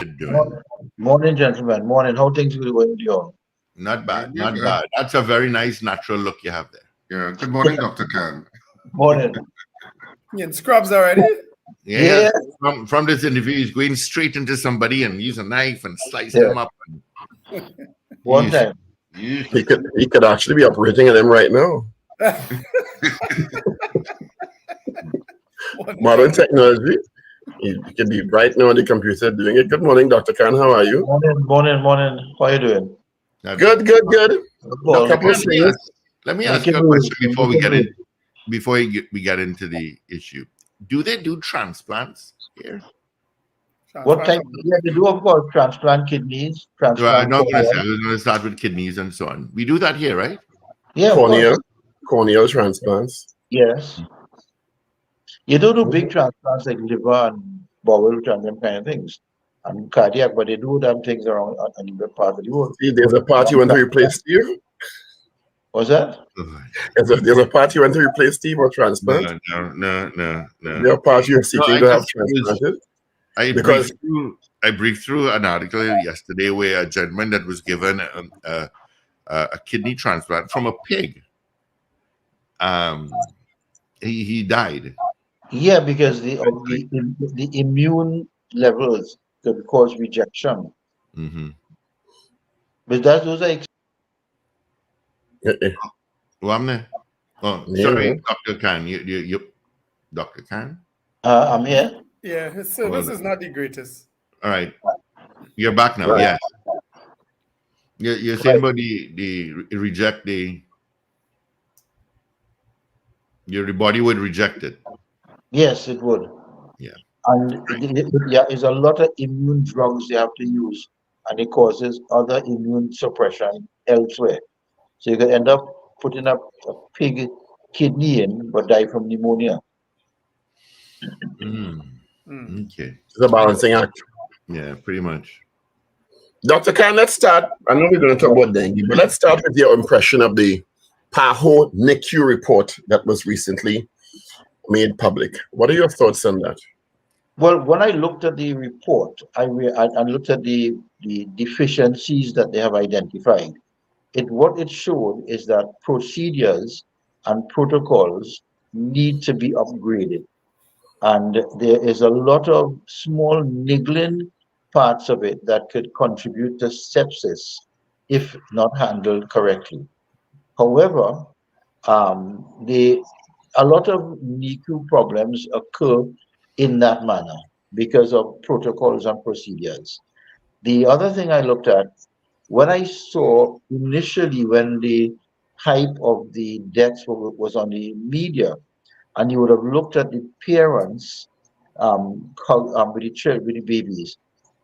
doing? Morning, gentlemen. Morning. How things going with you? Not bad, not bad. That's a very nice natural look you have there. Yeah. Good morning, Dr. Khan. Morning. You in scrubs already? Yeah. From this interview, he's going straight into somebody and use a knife and slice them up. One time. He could actually be operating on him right now. Modern technology. He could be right now on the computer doing it. Good morning, Dr. Khan. How are you? Morning. How are you doing? Good. Let me ask you a question before we get in. Before we get into the issue, do they do transplants here? What type? Yeah, they do, of course, transplant kidneys. Transplant. I was going to start with kidneys and so on. We do that here, right? Yeah, corneal transplants. Yes. You don't do big transplants like liver and bowel and them kind of things, and cardiac, but they do them things around on the part of the world. See, there's a part you want to replace Steve. What's that? There's a part you want to replace Steve or transplant? No. There are parts you're seeking to have transplanted? I briefed through an article yesterday where a gentleman that was given a kidney transplant from a pig. He died. Yeah, because the immune levels could cause rejection. Mm-hmm. But those are. Sorry, Dr. Khan. You, Dr. Khan. I'm here. Yeah, so this is not the greatest. All right, you're back now. Right. Yes. You're saying about the reject your body would reject it. Yes, it would. Yeah. And there's a lot of immune drugs they have to use, and it causes other immune suppression elsewhere. So you could end up putting up a pig kidney in, but die from pneumonia. Okay. It's a balancing act. Yeah, pretty much. Dr. Khan, let's start. I know we're going to talk about dengue, but let's start with your impression of the PAHO NICU report that was recently made public. What are your thoughts on that? Well, when I looked at the report, I looked at the deficiencies that they have identified. What it showed is that procedures and protocols need to be upgraded. And there is a lot of small niggling parts of it that could contribute to sepsis if not handled correctly. However, a lot of NICU problems occur in that manner because of protocols and procedures. The other thing I looked at, when I saw initially when the hype of the deaths was on the media, and you would have looked at the parents with the children, with the babies,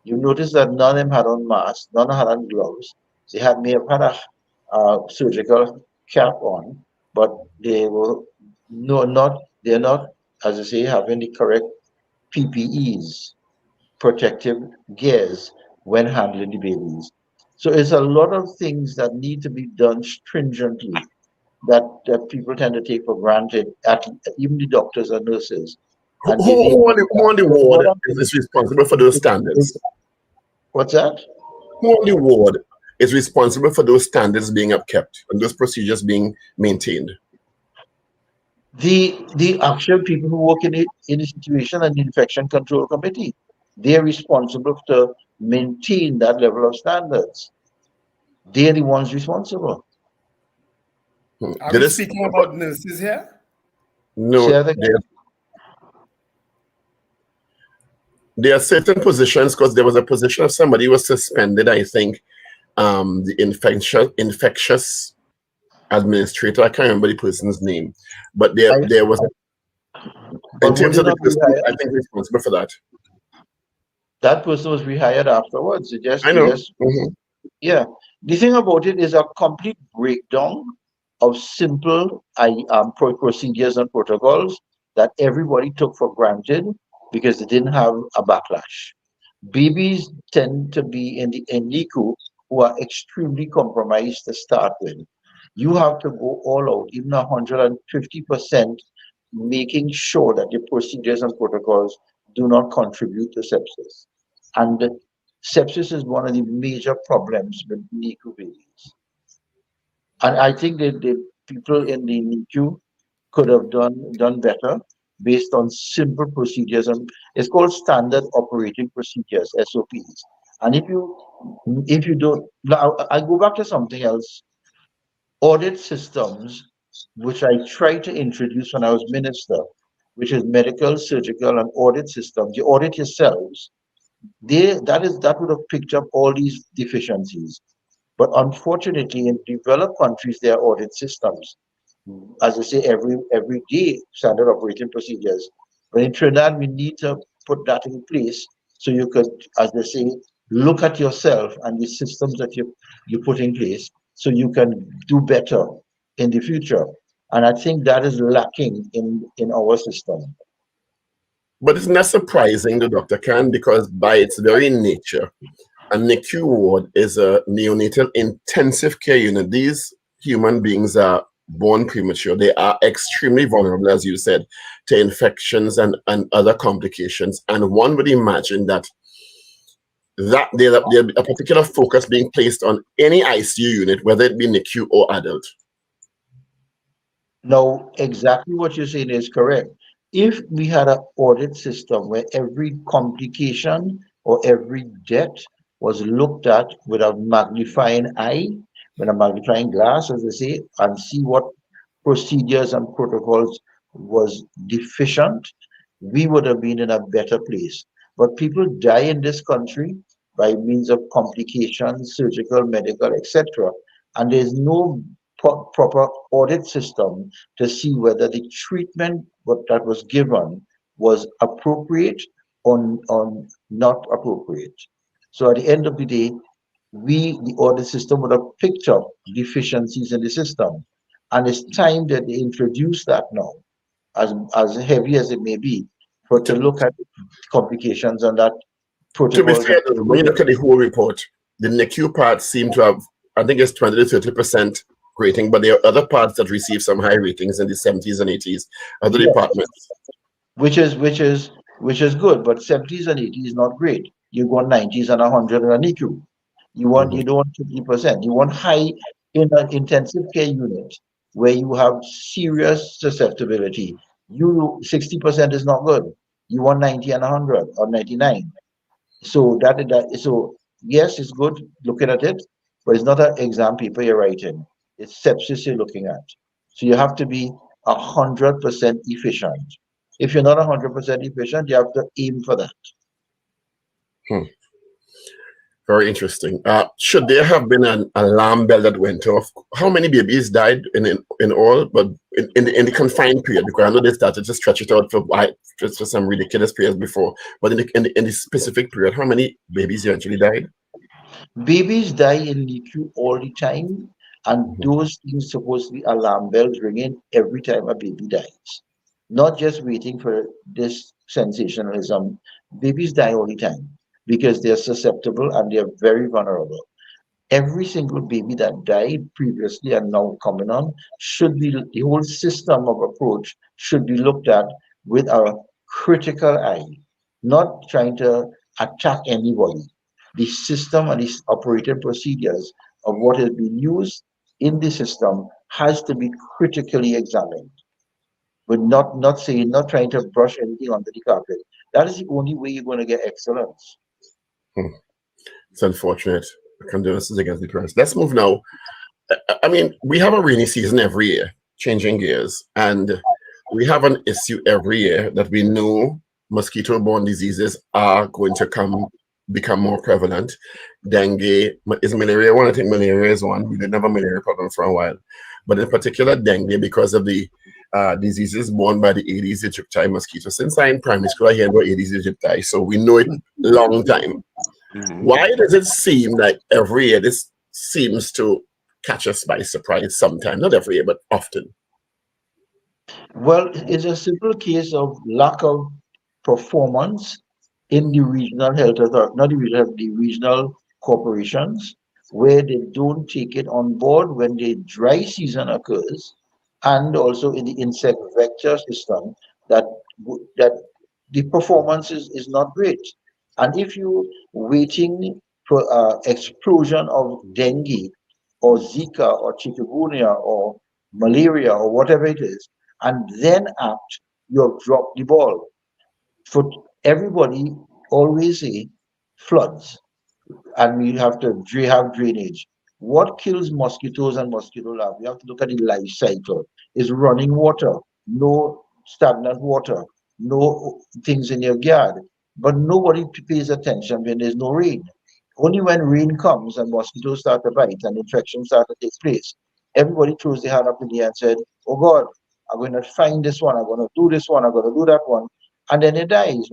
you notice that none of them had on masks, none had on gloves. They may have had a surgical cap on, but they're not, as I say, having the correct PPEs, protective gears, when handling the babies. So it's a lot of things that need to be done stringently that people tend to take for granted, even the doctors and nurses. Who on the ward is responsible for those standards? What's that? Who on the ward is responsible for those standards being upkept and those procedures being maintained? The actual people who work in the situation and the infection control committee, they're responsible to maintain that level of standards. They're the ones responsible. Are we speaking about nurses here? No. There are certain positions, because there was a position of somebody who was suspended, I think, the infectious administrator. I can't remember the person's name, but there was, in terms of the person, I think responsible for that. That person was rehired afterwards. I know. Yeah. The thing about it is a complete breakdown of simple procedures and protocols that everybody took for granted because they didn't have a backlash. Babies tend to be in the NICU who are extremely compromised to start with. You have to go all out, even 150%, making sure that the procedures and protocols do not contribute to sepsis. And sepsis is one of the major problems with NICU babies. And I think that the people in the NICU could have done better based on simple procedures, and it's called standard operating procedures, SOPs. And if you don't, now I go back to something else. Audit systems, which I tried to introduce when I was minister, which is medical, surgical, and audit systems. You audit yourselves. That would have picked up all these deficiencies. But unfortunately, in developed countries, there are audit systems. As I say, every day, standard operating procedures. But in Trinidad, we need to put that in place so you could, as they say, look at yourself and the systems that you put in place so you can do better in the future. And I think that is lacking in our system. But it's not surprising, the Dr. Khan, because by its very nature, a NICU ward is a neonatal intensive care unit. These human beings are born premature. They are extremely vulnerable, as you said, to infections and other complications. And one would imagine that there's a particular focus being placed on any ICU unit, whether it be NICU or adult. No, exactly what you're saying is correct. If we had an audit system where every complication or every death was looked at with a magnifying eye, with a magnifying glass, as they say, and see what procedures and protocols was deficient, we would have been in a better place. But people die in this country by means of complications, surgical, medical, etc. And there's no proper audit system to see whether the treatment that was given was appropriate or not appropriate. So at the end of the day, the audit system, would have picked up deficiencies in the system. And it's time that they introduce that now, as heavy as it may be, for to look at complications and that To be protocols. fair, when you look at the whole report, the NICU part seem to have, I think it's 20 to 30% rating, but there are other parts that receive some high ratings in the 70s and 80s, other departments. Which is good, but 70s and 80s is not great. You want 90s and 100 in a NICU. You don't want 50%. You want high in an intensive care unit where you have serious susceptibility. 60% is not good. You want 90 and 100 or 99. So so yes, it's good looking at it, but it's not an exam paper you're writing. It's sepsis you're looking at. So you have to be 100% efficient. If you're not 100% efficient, you have to aim for that. Very interesting. Should there have been an alarm bell that went off? How many babies died in all, but in the confined period? Because I know they started to stretch it out for some ridiculous periods before. But in the specific period, how many babies eventually died? Babies die in NICU all the time, and those things supposed to be alarm bells ringing every time a baby dies. Not just waiting for this sensationalism. Babies die all the time because they're susceptible and they're very vulnerable. Every single baby that died previously and now coming on the whole system of approach should be looked at with a critical eye, not trying to attack anybody. The system and its operating procedures of what is being used in the system has to be critically examined. But not trying to brush anything under the carpet. That is the only way you're going to get excellence. It's unfortunate. Condolences against the parents. Let's move now. I mean, we have a rainy season every year, changing gears, and we have an issue every year that we know mosquito-borne diseases are going to become more prevalent. Dengue is malaria one. I think malaria is one. We didn't have a malaria problem for a while, but in particular dengue, because of the diseases borne by the Aedes aegypti mosquito. Since I'm in primary school, I hear about Aedes aegypti, so we know it long time. Why does it seem like every year this seems to catch us by surprise sometimes? Not every year, but often. Well, it's a simple case of lack of performance in the regional health authority, not the regional, the regional corporations, where they don't take it on board when the dry season occurs, and also in the insect vector system that the performance is not great. And if you waiting for explosion of dengue or Zika or chikungunya or malaria or whatever it is, and then act, you have dropped the ball. For everybody, always say floods, and we have to have drainage. What kills mosquitoes and mosquito larvae? We have to look at the life cycle. Is running water, no stagnant water, no things in your yard. But nobody pays attention when there's no rain. Only when rain comes and mosquitoes start to bite and infections start to take place, everybody throws their hand up in the air and said, "Oh God, I'm going to find this one. I'm going to do this one. I'm going to do that one," and then it dies.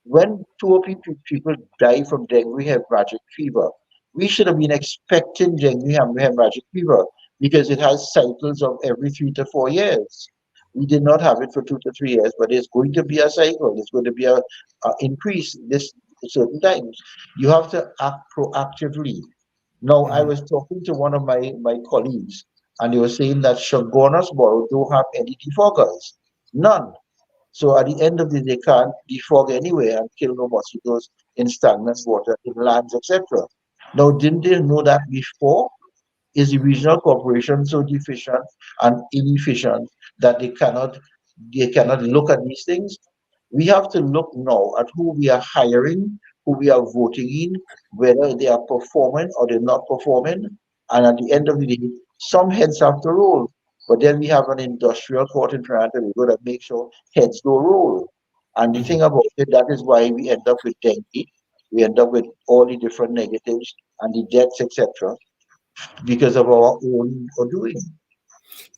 When two or three people die from dengue hemorrhagic fever, we should have been expecting dengue hemorrhagic fever because it has cycles of every 3 to 4 years. We did not have it for 2 to 3 years, but it's going to be a cycle. It's going to be a increase this certain times. You have to act proactively. Now, I was talking to one of my colleagues, and they were saying that Shagonosboro don't have any defoggers, none. So at the end of the day, they can't defog anywhere and kill no mosquitoes in stagnant water, in lands, etc. Now, didn't they know that before? Is the regional corporation so deficient and inefficient that they cannot look at these things? We have to look now at who we are hiring, who we are voting in, whether they are performing or they're not performing. And at the end of the day, some heads have to roll. But then we have an industrial court in Toronto. We've got to make sure heads don't roll. And the thing about it, that is why we end up with dengue. We end up with all the different negatives and the deaths, etc., because of our own doing.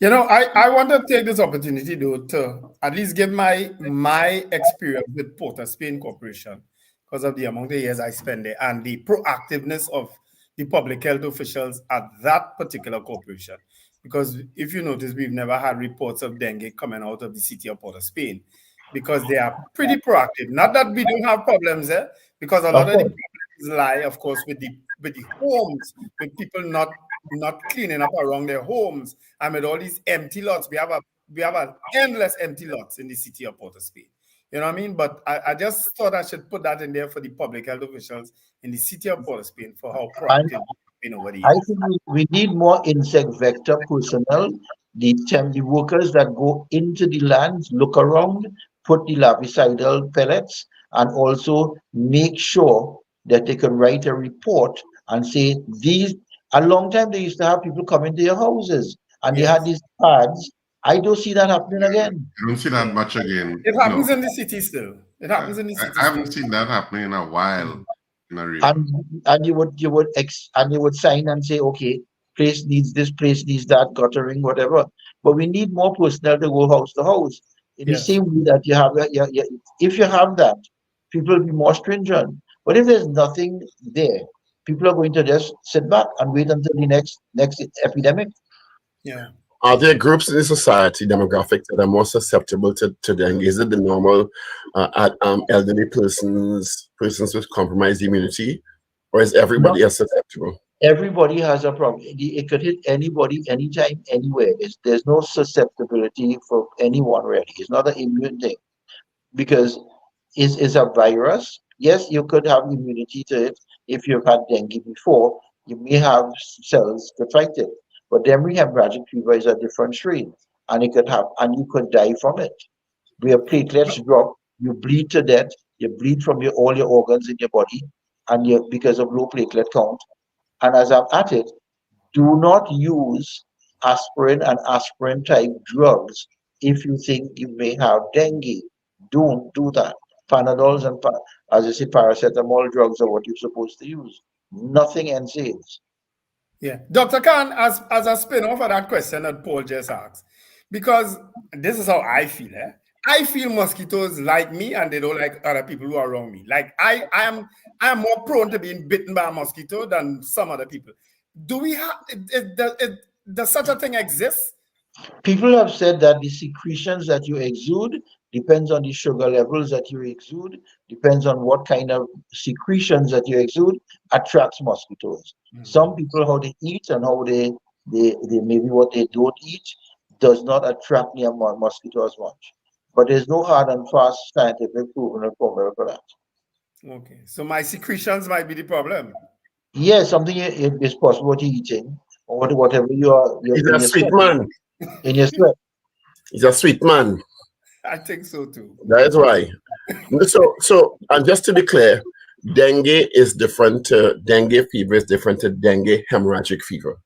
You know, I want to take this opportunity though to at least give my experience with Port of Spain Corporation because of the amount of years I spent there and the proactiveness of the public health officials at that particular corporation. Because if you notice, we've never had reports of dengue coming out of the city of Port of Spain because they are pretty proactive. Not that we don't have problems there, because a lot of the problems lie, of course, with the homes, with people not cleaning up around their homes, and with all these empty lots. We have an endless empty lots in the city of Port of Spain. You know what I mean? But I just thought I should put that in there for the public health officials in the city of Port of Spain for how proactive they've been over the I years. think we need more insect vector personnel, the workers that go into the lands, look around, put the larvicidal pellets, and also make sure that they can write a report and say these. A long time they used to have people come into your houses and they had these pads. I don't see that happening again. You don't see that much again. It happens No. in the city still. It happens in the city. I haven't seen that happening in a while in a river. And you would sign and say, okay, place needs this, place needs that, guttering, whatever. But we need more personnel to go house to house. In the same way that you have, if you have that, people will be more stringent. But if there's nothing there, people are going to just sit back and wait until the next epidemic. Yeah. Are there groups in the society demographics that are more susceptible to dengue? Is it the normal elderly persons with compromised immunity, or is everybody else susceptible? Everybody has a problem. It could hit anybody, anytime, anywhere. There's no susceptibility for anyone really. It's not an immune thing because it's a virus. Yes, you could have immunity to it if you've had dengue before. You may have cells to fight it, but Deni hemorrhagic fever is a different strain, and you could die from it. Where platelets drop, you bleed to death. You bleed from all your organs in your body, and because of low platelet count. And as I'm at it, do not use aspirin and aspirin type drugs if you think you may have dengue. Don't do that. Panadols and, as I say, paracetamol drugs are what you're supposed to use. Nothing NSAIDs. Yeah. Dr. Khan, as a spin off of that question that Paul just asked, because this is how I feel. I feel mosquitoes like me and they don't like other people who are around me. Like I am more prone to being bitten by a mosquito than some other people. Do we have does such a thing exist? People have said that the secretions that you exude depends on the sugar levels that you exude, depends on what kind of secretions that you exude, attracts mosquitoes. Some people, how they eat and how they maybe what they don't eat does not attract near mosquito as much. But there's no hard and fast scientific proven formula for that. Okay, so my secretions might be the problem. Yes, something is possible what you're eating or whatever you're He's in a your sweet sweat. man. In your sweat. He's a sweet man. I think so too. That is why. So, and just to be clear, dengue is different to dengue fever is different to dengue hemorrhagic fever.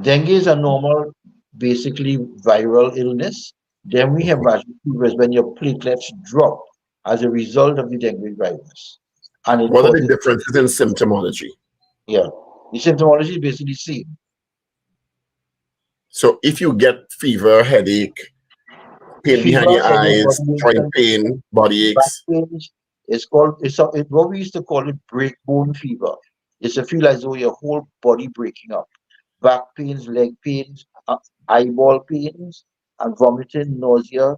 Dengue is a normal, basically viral illness. Then we have hemorrhagic fever is when your platelets drop as a result of the dengue virus. And it What are the causes, differences in symptomology? yeah, the symptomology is basically same. So if you get fever, headache, pain Fever, behind your headache, eyes, body aches, joint and pain, body back aches. pains, it's what we used to call it breakbone fever. It's a feel as though your whole body breaking up. Back pains, leg pains, eyeball pains, and vomiting, nausea.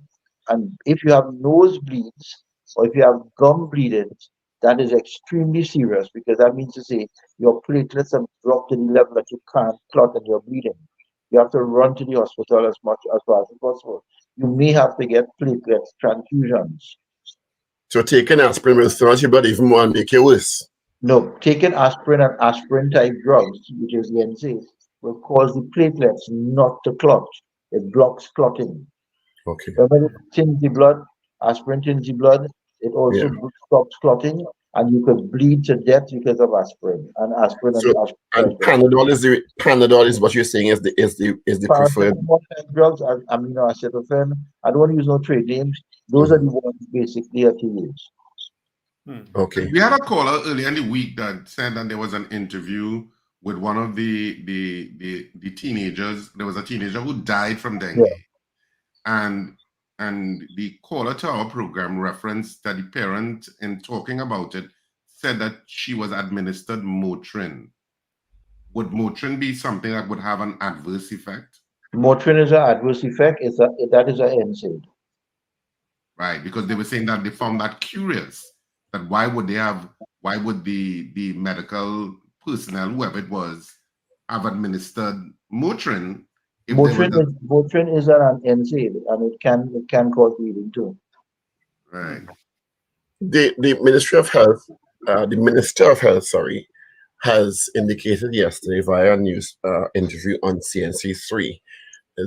And if you have nosebleeds or if you have gum bleedings, that is extremely serious because that means to say your platelets have dropped to the level that you can't clot and you're bleeding. You have to run to the hospital as much as fast as possible. You may have to get platelet transfusions. So taking aspirin will start your blood even more and make it worse. No, taking aspirin and aspirin type drugs, which is the NSAID, will cause the platelets not to clot. It blocks clotting. Okay. Remember, it thins the blood, aspirin thins the blood, it also Yeah. stops clotting, and you could bleed to death because of aspirin. And aspirin and So the and aspirin. Panadol is what you're saying is the preferred. Paracetamol type drugs, aminoacetylphen, I don't want to use no trade names. Those are the ones basically that you use. Okay. We had a caller earlier in the week that said that there was an interview with one of the teenagers. There was a teenager who died from dengue, and the caller to our program referenced that the parent, in talking about it, said that she was administered Motrin. Would Motrin be something that would have an adverse effect? Motrin is an adverse effect. That is an NSAID. Right, because they were saying that they found that curious, that why would the medical personnel, whoever it was, have administered Motrin if there was Motrin is an NSAID and it can cause bleeding too. right. The Ministry of Health, the Minister of Health, sorry, has indicated yesterday via a news interview on CNC3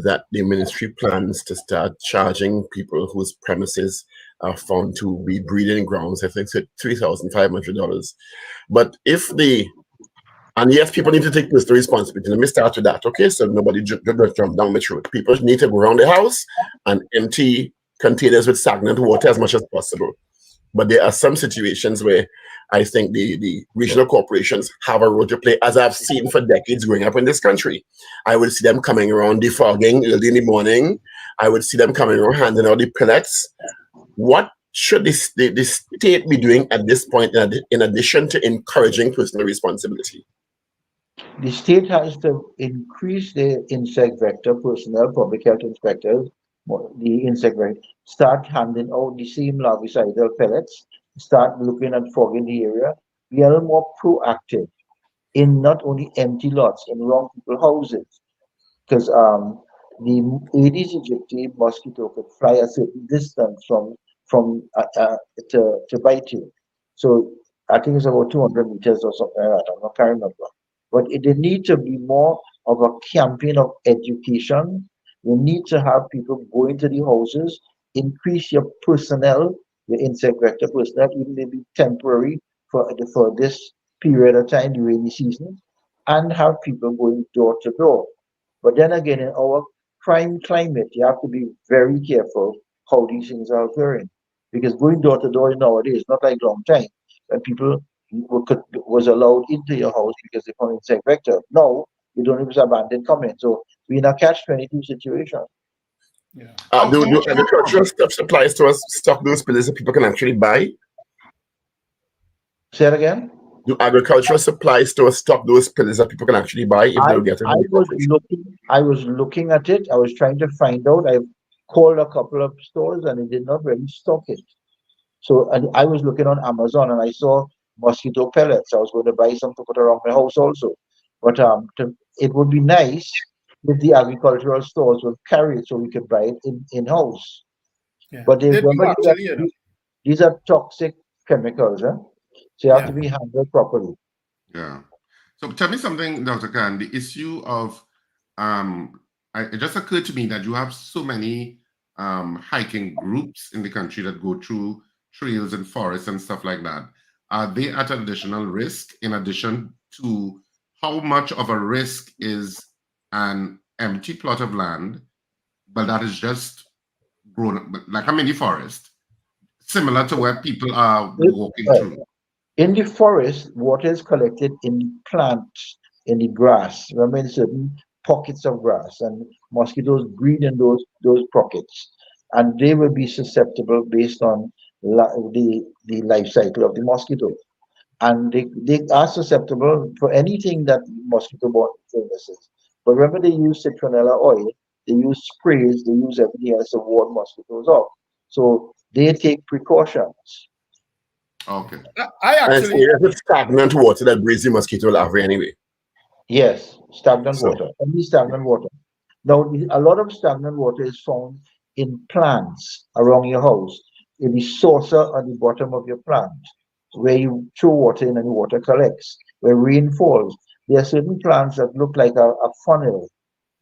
that the ministry plans to start charging people whose premises are found to be breeding grounds. I think it's $3,500. But and yes, people need to take personal responsibility. Let me start with that, okay? So nobody just jump down the throat. People need to go around the house and empty containers with stagnant water as much as possible. But there are some situations where I think the regional corporations have a role to play, as I've seen for decades growing up in this country. I would see them coming around defogging early in the morning. I would see them coming around handing out the pellets. What should the state be doing at this point in addition to encouraging personal responsibility? The state has to increase the insect vector personnel, public health inspectors, the insect vector, start handing out the same larvicidal pellets, start looking at fogging the area, be a little more proactive in not only empty lots, in wrong people's houses. Because the Aedes aegypti mosquito could fly a certain distance to bite you. So I think it's about 200 meters or something like that. I can't remember. But there need to be more of a campaign of education. You need to have people go into the houses, increase your personnel, your insect vector personnel, even maybe temporary for this period of time, the rainy season, and have people going door to door. But then again, in our crime climate, you have to be very careful how these things are occurring. Because going door to door nowadays, not like long time, when people was allowed into your house because they found insect vector. Now, you don't even abandon comment. So we're in a catch-22 situation. Yeah. Do agricultural supplies to us stock those pellets that people can actually buy? Say it again? Do agricultural supplies stores stock those pellets that people can actually buy if they don't get it? I was looking at it. I was trying to find out. I called a couple of stores and they did not really stock it. So and I was looking on Amazon and I saw mosquito pellets. I was going to buy some to put around my house also. But it would be nice if the agricultural stores would carry it so we could buy it in house. Yeah. But They do remember actually, you know. these are toxic chemicals, huh? So you have to be handled properly. Yeah. So tell me something, Dr. Khan, the issue of, it just occurred to me that you have so many hiking groups in the country that go through trails and forests and stuff like that. Are they at additional risk in addition to how much of a risk is an empty plot of land, but that is just grown, like a mini forest, similar to where people are walking through? In the forest, water is collected in plants, in the grass. Remember, in certain pockets of grass, and mosquitoes breed in those pockets, and they will be susceptible based on the life cycle of the mosquito. And they are susceptible for anything that mosquito-borne illnesses. But remember, they use citronella oil, they use sprays, they use everything else to ward mosquitoes off. So they take precautions. Okay. I actually, it's stagnant water that breeds the mosquito larvae anyway. Yes, stagnant water, only stagnant water. Now, a lot of stagnant water is found in plants around your house, in the saucer on the bottom of your plant, where you throw water in and the water collects, where rain falls. There are certain plants that look like a funnel,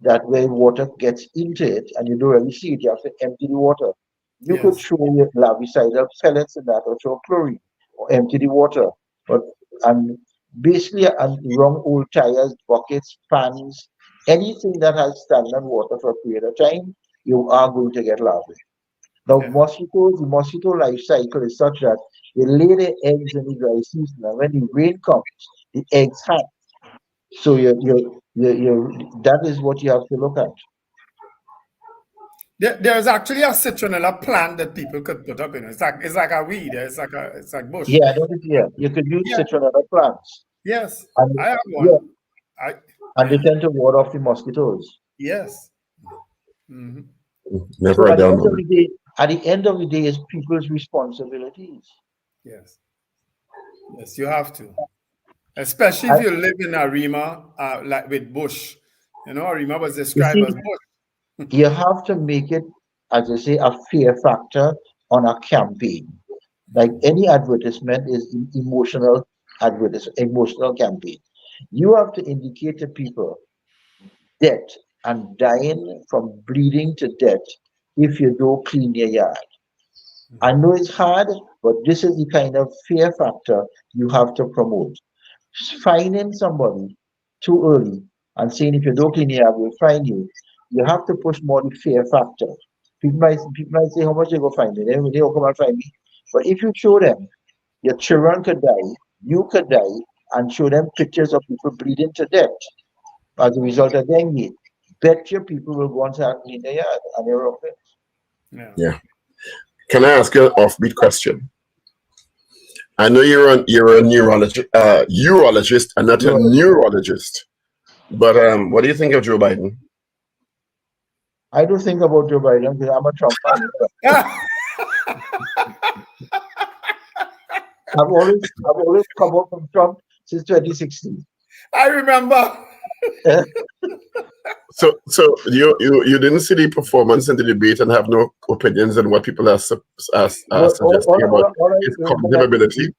that where water gets into it and you don't really see it, you have to empty the water. You could throw your larvicidal pellets in that, or throw chlorine, or empty the water. And basically, wrong old tires, buckets, pans, anything that has stagnant water for a period of time, you are going to get larvae. Now, the mosquito life cycle is such that they lay their eggs in the dry season, and when the rain comes, the eggs hatch. So that is what you have to look at. There's actually a citronella plant that people could put up in. It's like a weed. It's like bush. Yeah, you could use citronella plants. Yes, and, I have one. And they tend to ward off the mosquitoes. Yes. Never so at the end of the day, it's people's responsibilities. Yes. Yes, you have to. Especially if you live in Arima, like with bush. You know, Arima was described as bush. You have to make it, as I say, a fear factor on a campaign. Like any advertisement is emotional campaign. You have to indicate to people death and dying from bleeding to death if you don't clean your yard. I know it's hard, but this is the kind of fear factor you have to promote. Fining somebody too early and saying if you don't clean your yard, we'll fine you. You have to push more the fear factor. People might say, how much you go find me? They will come and find me. But if you show them your children could die, you could die, and show them pictures of people bleeding to death as a result of dengue, bet your people will go and start cleaning their yard and they're okay. Yeah. Can I ask you an offbeat question? I know you're a urologist and not a neurologist, but what do you think of Joe Biden? I don't think about Joe Biden because I'm a Trump fan. I've always come out from Trump since 2016. I remember. So you didn't see the performance in the debate and have no opinions on what people are suggesting about his cognitive ability?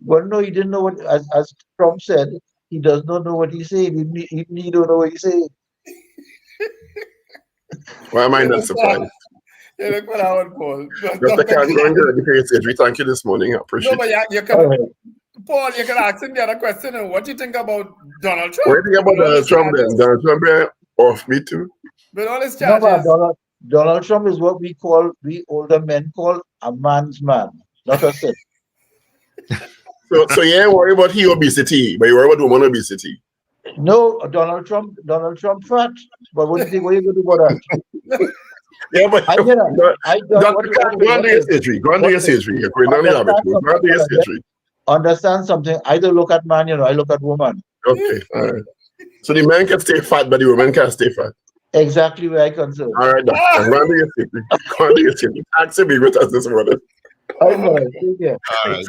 Well, no, he didn't know what, as Trump said, he does not know what he's saying. He don't know what he's saying. Why am I not surprised? You look what I would call. Dr. Khan, go and get ready for your surgery. Thank you this morning. I appreciate it. Paul, you can ask him the other question. What do you think about Donald Trump? What do you think about Donald Trump then? Donald Trump off me too? But all his charges. No, Donald Trump is what we older men call a man's man, not a sin. So you ain't worry about his obesity, but you worry about woman obesity. No, Donald Trump fat. But what do you think? What are you going to do about that? Yeah, but go on to your surgery. Go on to your surgery. You're going down the rabbit hole. Go on to your surgery. Understand something? I don't look at man, I look at woman. Okay, all right. So the man can stay fat, but the woman can't stay fat. Exactly where I concern. All right, doctor. Go on to your surgery. Go on to your surgery. Thanks for being with us this morning. All right, take care. All right.